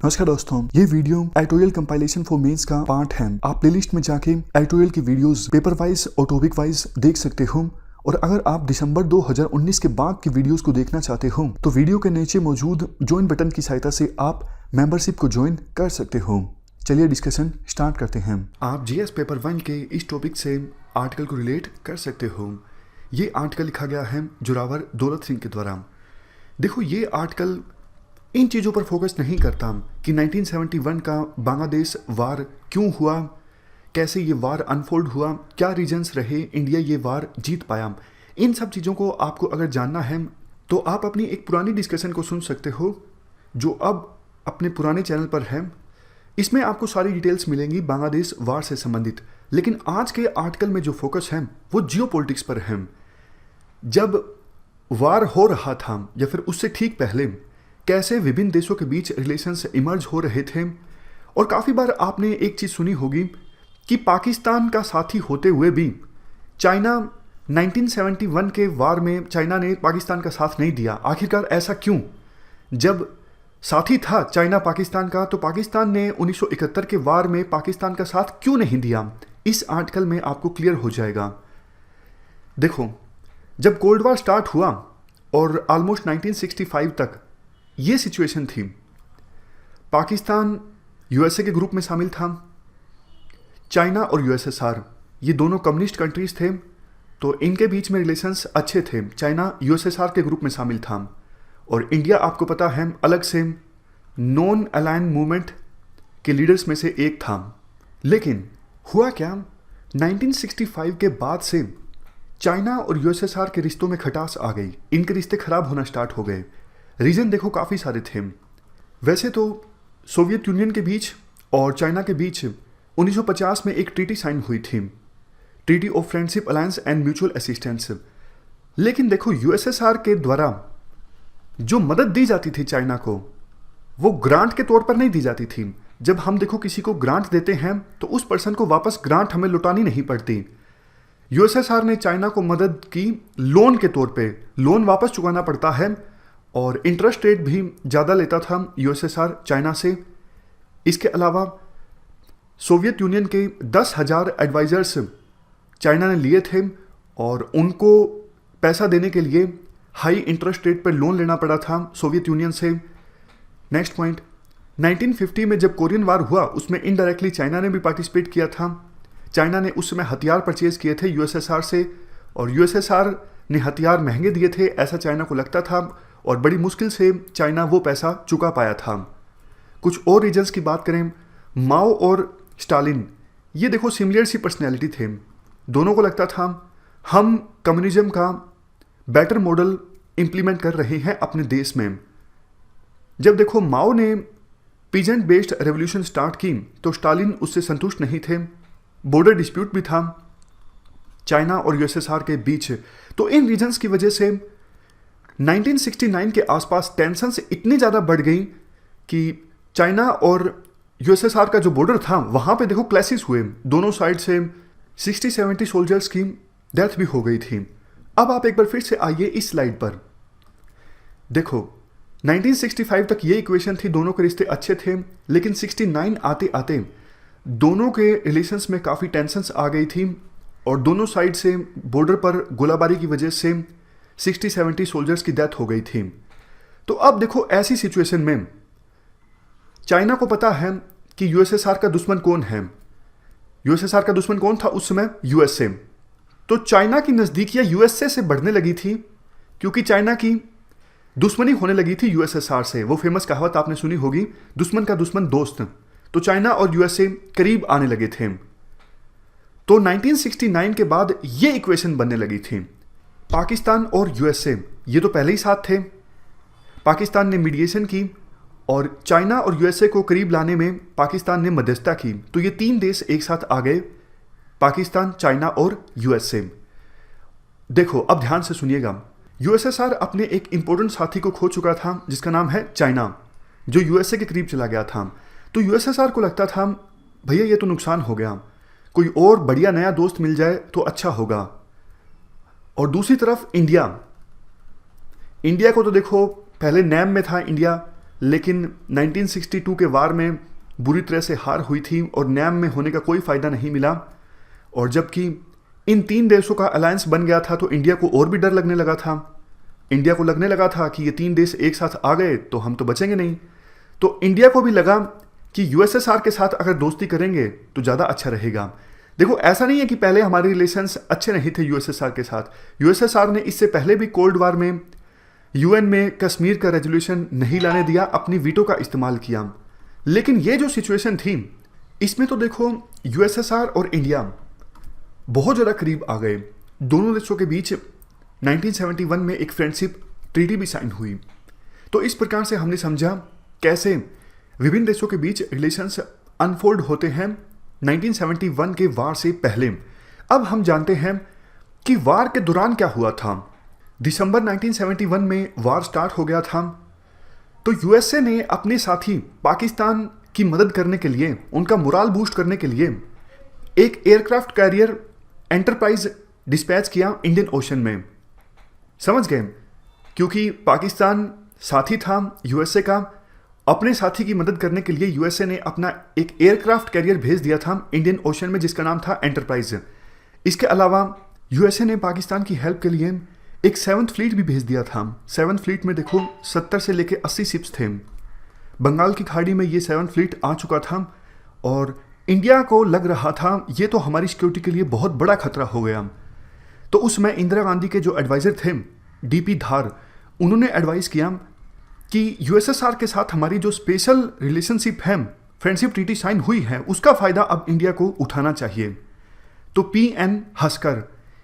नमस्कार दोस्तों, ये video editorial compilation for mains का पार्ट है। आप प्लेलिस्ट में जाके एडिटोरियल की वीडियोस पेपर वाइज और टॉपिक वाइज देख सकते हो। और अगर आप दिसंबर 2019 के बाद की वीडियोस को देखना चाहते हो तो वीडियो के नीचे मौजूद ज्वाइन बटन की सहायता से आप मेंबरशिप को ज्वाइन कर सकते हो। चलिए डिस्कशन स्टार्ट करते हैं। आप जीएस पेपर 1 के इस टॉपिक से आर्टिकल को रिलेट कर सकते हो। ये आर्टिकल लिखा गया है जोरावर दौलत सिंह के द्वारा। देखो, ये आर्टिकल इन चीज़ों पर फोकस नहीं करता कि 1971 का बांग्लादेश वार क्यों हुआ, कैसे ये वार अनफोल्ड हुआ, क्या रीजंस रहे इंडिया ये वार जीत पाया। इन सब चीज़ों को आपको अगर जानना है तो आप अपनी एक पुरानी डिस्कशन को सुन सकते हो जो अब अपने पुराने चैनल पर है। इसमें आपको सारी डिटेल्स मिलेंगी बांग्लादेश वार से संबंधित। लेकिन आज के आर्टिकल में जो फोकस है वो जियो पॉलिटिक्स पर है। जब वार हो रहा था या फिर उससे ठीक पहले कैसे विभिन्न देशों के बीच रिलेशंस इमर्ज हो रहे थे। और काफ़ी बार आपने एक चीज़ सुनी होगी कि पाकिस्तान का साथी होते हुए भी चाइना 1971 के वार में चाइना ने पाकिस्तान का साथ नहीं दिया। आखिरकार ऐसा क्यों? जब साथी था चाइना पाकिस्तान का तो पाकिस्तान ने 1971 के वार में पाकिस्तान का साथ क्यों नहीं दिया, इस आर्टिकल में आपको क्लियर हो जाएगा। देखो, जब कोल्ड वार स्टार्ट हुआ और ऑलमोस्ट 1965 तक ये सिचुएशन थी, पाकिस्तान यूएसए के ग्रुप में शामिल था। चाइना और यूएसएसआर ये दोनों कम्युनिस्ट कंट्रीज थे, तो इनके बीच में रिलेशंस अच्छे थे। चाइना यूएसएसआर के ग्रुप में शामिल था और इंडिया आपको पता है अलग से नॉन अलाइन मूवमेंट के लीडर्स में से एक था। लेकिन हुआ क्या, 1965 के बाद से चाइना और यूएसएसआर के रिश्तों में खटास आ गई। इनके रिश्ते खराब होना स्टार्ट हो गए। रीज़न देखो काफ़ी सारे थे। वैसे तो सोवियत यूनियन के बीच और चाइना के बीच 1950 में एक ट्रीटी साइन हुई थी, treaty of friendship alliance and mutual assistance. लेकिन देखो, यूएसएसआर के द्वारा जो मदद दी जाती थी चाइना को वो ग्रांट के तौर पर नहीं दी जाती थी। जब हम देखो किसी को ग्रांट देते हैं तो उस पर्सन को वापस ग्रांट हमें लौटानी नहीं पड़ती। यूएसएसआर ने चाइना को मदद की लोन के तौर पे, लोन वापस चुकाना पड़ता है और इंटरेस्ट रेट भी ज़्यादा लेता था यूएसएसआर चाइना से। इसके अलावा सोवियत यूनियन के 10,000 एडवाइज़र्स चाइना ने लिए थे और उनको पैसा देने के लिए हाई इंटरेस्ट रेट पर लोन लेना पड़ा था सोवियत यूनियन से। नेक्स्ट पॉइंट, 1950 में जब कोरियन वार हुआ उसमें इनडायरेक्टली चाइना ने भी पार्टिसिपेट किया था। चाइना ने उस समय हथियार परचेज किए थे यूएसएसआर से और यूएसएसआर ने हथियार महंगे दिए थे, ऐसा चाइना को लगता था और बड़ी मुश्किल से चाइना वो पैसा चुका पाया था। कुछ और रीजन्स की बात करें, माओ और स्टालिन ये देखो सिमिलर सी पर्सनैलिटी थे। दोनों को लगता था हम कम्युनिज्म का बेटर मॉडल इम्प्लीमेंट कर रहे हैं अपने देश में। जब देखो माओ ने पीजेंट बेस्ड रेवोल्यूशन स्टार्ट की तो स्टालिन उससे संतुष्ट नहीं थे। बॉर्डर डिस्प्यूट भी था चाइना और यूएसएसआर के बीच। तो इन रीजन्स की वजह से 1969 के आसपास टेंशन्स इतनी ज़्यादा बढ़ गई कि चाइना और यूएसएसआर का जो बॉर्डर था वहाँ पे देखो क्लैशेस हुए। दोनों साइड से 60-70 सोल्जर्स की डेथ भी हो गई थी। अब आप एक बार फिर से आइए इस स्लाइड पर। देखो, 1965 तक ये इक्वेशन थी, दोनों के रिश्ते अच्छे थे। लेकिन 69 आते आते दोनों के रिलेशंस में काफ़ी टेंशन्स आ गई थी और दोनों साइड से बॉर्डर पर गोलाबारी की वजह से 60-70 सोल्जर्स की डेथ हो गई थी। तो अब देखो ऐसी सिचुएशन में चाइना को पता है कि यूएसएसआर का दुश्मन कौन है। यूएसएसआर का दुश्मन कौन था उस समय? यूएसए। तो चाइना की नज़दीकियाँ यूएसए से बढ़ने लगी थी क्योंकि चाइना की दुश्मनी होने लगी थी यूएसएसआर से। वो फेमस कहावत आपने सुनी होगी, दुश्मन का दुश्मन दोस्त। तो चाइना और यूएसए करीब आने लगे थे। तो 1969 के बाद ये इक्वेशन बनने लगी थी। पाकिस्तान और यूएसए ये तो पहले ही साथ थे। पाकिस्तान ने मीडिएशन की और चाइना और यूएसए को करीब लाने में पाकिस्तान ने मध्यस्थता की। तो ये तीन देश एक साथ आ गए, पाकिस्तान, चाइना और यूएसए। देखो अब ध्यान से सुनिएगा, यूएसएसआर अपने एक इंपॉर्टेंट साथी को खो चुका था जिसका नाम है चाइना, जो यूएसए के करीब चला गया था। तो यूएसएसआर को लगता था भैया ये तो नुकसान हो गया, कोई और बढ़िया नया दोस्त मिल जाए तो अच्छा होगा। और दूसरी तरफ इंडिया को तो देखो पहले नेम में था इंडिया, लेकिन 1962 के वार में बुरी तरह से हार हुई थी और नैम में होने का कोई फ़ायदा नहीं मिला। और जबकि इन 3 देशों का अलायंस बन गया था तो इंडिया को और भी डर लगने लगा था। इंडिया को लगने लगा था कि ये 3 देश एक साथ आ गए तो हम तो बचेंगे नहीं। तो इंडिया को भी लगा कि यूएसएसआर के साथ अगर दोस्ती करेंगे तो ज़्यादा अच्छा रहेगा। देखो, ऐसा नहीं है कि पहले हमारे रिलेशंस अच्छे नहीं थे यूएसएसआर के साथ। यूएसएसआर ने इससे पहले भी कोल्ड वार में यूएन में कश्मीर का रेजोल्यूशन नहीं लाने दिया, अपनी वीटो का इस्तेमाल किया। लेकिन ये जो सिचुएशन थी इसमें तो देखो यूएसएसआर और इंडिया बहुत ज़्यादा करीब आ गए। दोनों देशों के बीच 1971 में एक फ्रेंडशिप ट्रीटी भी साइन हुई। तो इस प्रकार से हमने समझा कैसे विभिन्न देशों के बीच रिलेशंस अनफोल्ड होते हैं 1971 के वार से पहले। अब हम जानते हैं कि वार के दौरान क्या हुआ था। दिसंबर 1971 में वार स्टार्ट हो गया था तो यूएसए ने अपने साथी पाकिस्तान की मदद करने के लिए, उनका मोराल बूस्ट करने के लिए एक एयरक्राफ्ट कैरियर एंटरप्राइज डिस्पैच किया इंडियन ओशन में। समझ गए? क्योंकि पाकिस्तान साथी था यूएसए का, अपने साथी की मदद करने के लिए यूएसए ने अपना एक एयरक्राफ्ट कैरियर भेज दिया था इंडियन ओशन में जिसका नाम था एंटरप्राइज। इसके अलावा यूएसए ने पाकिस्तान की हेल्प के लिए एक 7th फ्लीट भी भेज दिया था। 7th फ्लीट में देखो 70 से लेके 80 शिप्स थे। बंगाल की खाड़ी में ये 7th फ्लीट आ चुका था और इंडिया को लग रहा था ये तो हमारी सिक्योरिटी के लिए बहुत बड़ा खतरा हो गया। तो उसमें इंदिरा गांधी के जो एडवाइज़र थे डीपी धार, उन्होंने एडवाइस किया कि यूएसएसआर के साथ हमारी जो स्पेशल रिलेशनशिप है, फ्रेंडशिप ट्रीटी साइन हुई है, उसका फ़ायदा अब इंडिया को उठाना चाहिए। तो पीएन हस्कर,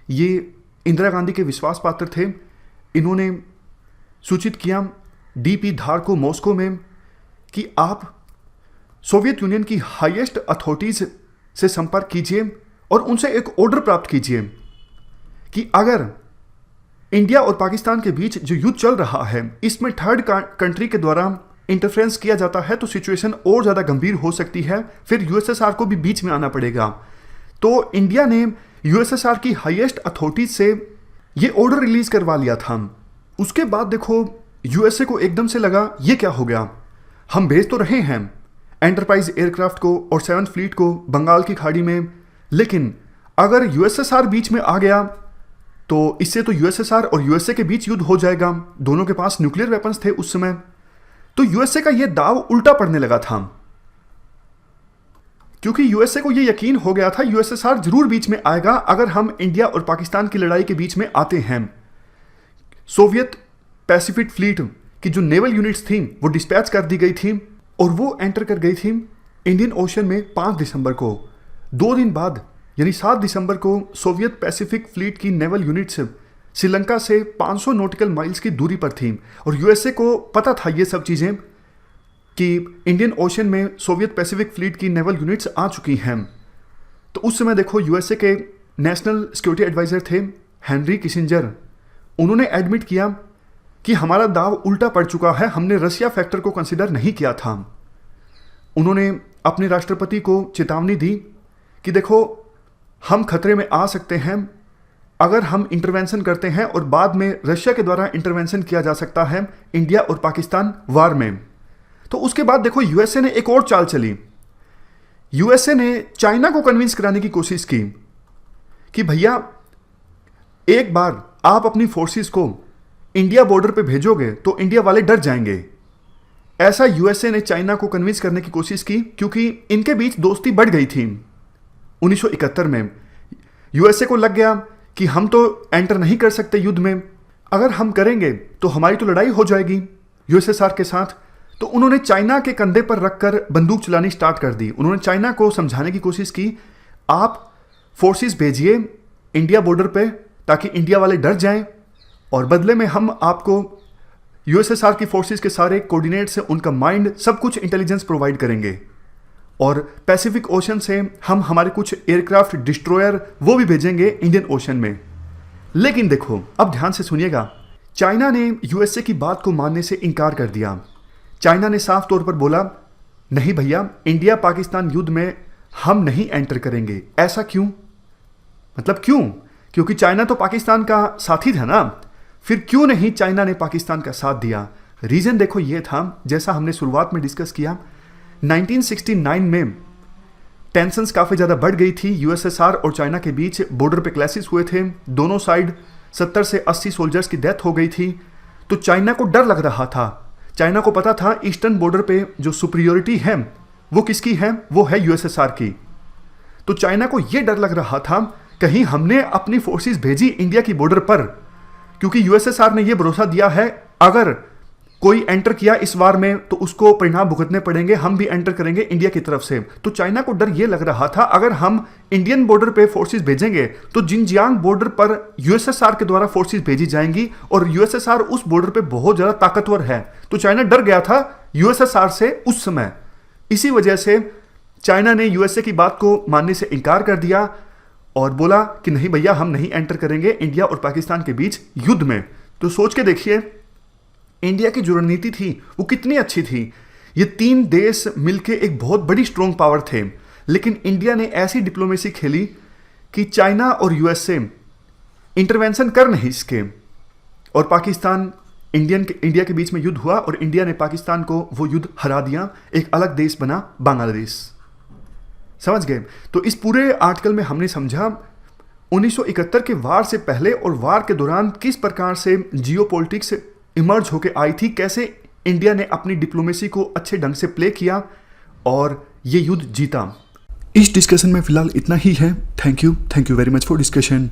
ये इंदिरा गांधी के विश्वास पात्र थे, इन्होंने सूचित किया डीपी धार को मॉस्को में कि आप सोवियत यूनियन की हाईएस्ट अथॉरिटीज़ से संपर्क कीजिए और उनसे एक ऑर्डर प्राप्त कीजिए कि अगर इंडिया और पाकिस्तान के बीच जो युद्ध चल रहा है इसमें थर्ड कंट्री के द्वारा इंटरफेरेंस किया जाता है तो सिचुएशन और ज़्यादा गंभीर हो सकती है, फिर यूएसएसआर को भी बीच में आना पड़ेगा। तो इंडिया ने यूएसएसआर की हाईएस्ट अथॉरिटीज से ये ऑर्डर रिलीज करवा लिया था। उसके बाद देखो यूएसए को एकदम से लगा ये क्या हो गया, हम भेज तो रहे हैं एंटरप्राइज एयरक्राफ्ट को और 7th फ्लीट को बंगाल की खाड़ी में, लेकिन अगर यूएसएसआर बीच में आ गया तो इससे तो यूएसएसआर और यूएसए के बीच युद्ध हो जाएगा। दोनों के पास न्यूक्लियर वेपन्स थे उस समय। तो यूएसए का ये दाव उल्टा पड़ने लगा था क्योंकि यूएसए को ये यकीन हो गया था यूएसएसआर जरूर बीच में आएगा अगर हम इंडिया और पाकिस्तान की लड़ाई के बीच में आते हैं। सोवियत पैसिफिक फ्लीट की जो नेवल यूनिट्स थी वो डिस्पैच कर दी गई थी और वो एंटर कर गई थी इंडियन ओशन में 5 दिसंबर को। 2 दिन बाद यानी 7 दिसंबर को सोवियत पैसिफिक फ्लीट की नेवल यूनिट्स श्रीलंका से 500 नॉटिकल माइल्स की दूरी पर थी और यूएसए को पता था ये सब चीज़ें कि इंडियन ओशन में सोवियत पैसिफिक फ्लीट की नेवल यूनिट्स आ चुकी हैं। तो उस समय देखो यूएसए के नेशनल सिक्योरिटी एडवाइज़र थे हेनरी किसिंजर, उन्होंने एडमिट किया कि हमारा दाव उल्टा पड़ चुका है, हमने रशिया फैक्टर को कंसिडर नहीं किया था। उन्होंने अपने राष्ट्रपति को चेतावनी दी कि देखो हम खतरे में आ सकते हैं अगर हम इंटरवेंशन करते हैं और बाद में रशिया के द्वारा इंटरवेंशन किया जा सकता है इंडिया और पाकिस्तान वार में। तो उसके बाद देखो यूएसए ने एक और चाल चली। यूएसए ने चाइना को कन्विंस कराने की कोशिश की कि भैया एक बार आप अपनी फोर्सेस को इंडिया बॉर्डर पे भेजोगे तो इंडिया वाले डर जाएंगे। ऐसा यूएसए ने चाइना को कन्विंस करने की कोशिश की क्योंकि इनके बीच दोस्ती बढ़ गई थी 1971 में। यूएसए को लग गया कि हम तो एंटर नहीं कर सकते युद्ध में, अगर हम करेंगे तो हमारी तो लड़ाई हो जाएगी यूएसएसआर के साथ। तो उन्होंने चाइना के कंधे पर रखकर बंदूक चलानी स्टार्ट कर दी। उन्होंने चाइना को समझाने की कोशिश की आप फोर्सेस भेजिए इंडिया बॉर्डर पे ताकि इंडिया वाले डर जाएं और बदले में हम आपको यूएसएसआर की फोर्सेस के सारे कोऑर्डिनेट से उनका माइंड सब कुछ इंटेलिजेंस प्रोवाइड करेंगे और पैसिफिक ओशन से हम हमारे कुछ एयरक्राफ्ट डिस्ट्रॉयर वो भी भेजेंगे इंडियन ओशन में। लेकिन देखो अब ध्यान से सुनिएगा, चाइना ने यूएसए की बात को मानने से इनकार कर दिया। चाइना ने साफ तौर पर बोला नहीं भैया, इंडिया पाकिस्तान युद्ध में हम नहीं एंटर करेंगे। ऐसा क्यों? मतलब क्यों? क्योंकि चाइना तो पाकिस्तान का साथी था ना, फिर क्यों नहीं चाइना ने पाकिस्तान का साथ दिया? रीज़न देखो ये था, जैसा हमने शुरुआत में डिस्कस किया, 1969 में टेंशंस काफ़ी ज़्यादा बढ़ गई थी। यूएसएसआर और चाइना के बीच बॉर्डर पे क्लैशेस हुए थे, दोनों साइड 70 से 80 सोल्जर्स की डेथ हो गई थी। तो चाइना को डर लग रहा था, चाइना को पता था ईस्टर्न बॉर्डर पे जो सुपीरियोरिटी है वो किसकी है, वो है यूएसएसआर की। तो चाइना को ये डर लग रहा था कहीं हमने अपनी फोर्सेस भेजी इंडिया की बॉर्डर पर, क्योंकि यूएसएसआर ने ये भरोसा दिया है अगर कोई एंटर किया इस वार में तो उसको परिणाम भुगतने पड़ेंगे, हम भी एंटर करेंगे इंडिया की तरफ से। तो चाइना को डर ये लग रहा था अगर हम इंडियन बॉर्डर पे फोर्सेस भेजेंगे तो जिनजियांग बॉर्डर पर यूएसएसआर के द्वारा फोर्सेस भेजी जाएंगी और यूएसएसआर उस बॉर्डर पे बहुत ज़्यादा ताकतवर है। तो चाइना डर गया था यूएसएसआर से उस समय। इसी वजह से चाइना ने यूएसए की बात को मानने से इनकार कर दिया और बोला कि नहीं भैया, हम नहीं एंटर करेंगे इंडिया और पाकिस्तान के बीच युद्ध में। तो सोच के देखिए इंडिया की जो रणनीति थी वो कितनी अच्छी थी। ये तीन देश मिलके एक बहुत बड़ी स्ट्रॉन्ग पावर थे, लेकिन इंडिया ने ऐसी डिप्लोमेसी खेली कि चाइना और यूएसए इंटरवेंशन कर नहीं सके और पाकिस्तान इंडिया के बीच में युद्ध हुआ और इंडिया ने पाकिस्तान को वो युद्ध हरा दिया, एक अलग देश बना बांग्लादेश। समझ गए? तो इस पूरे आर्टिकल में हमने समझा 1971 के वार से पहले और वार के दौरान किस प्रकार से जियोपॉलिटिक्स इमर्ज होके आई थी, कैसे इंडिया ने अपनी डिप्लोमेसी को अच्छे ढंग से प्ले किया और ये युद्ध जीता। इस डिस्कशन में फिलहाल इतना ही है। Thank you very much for discussion.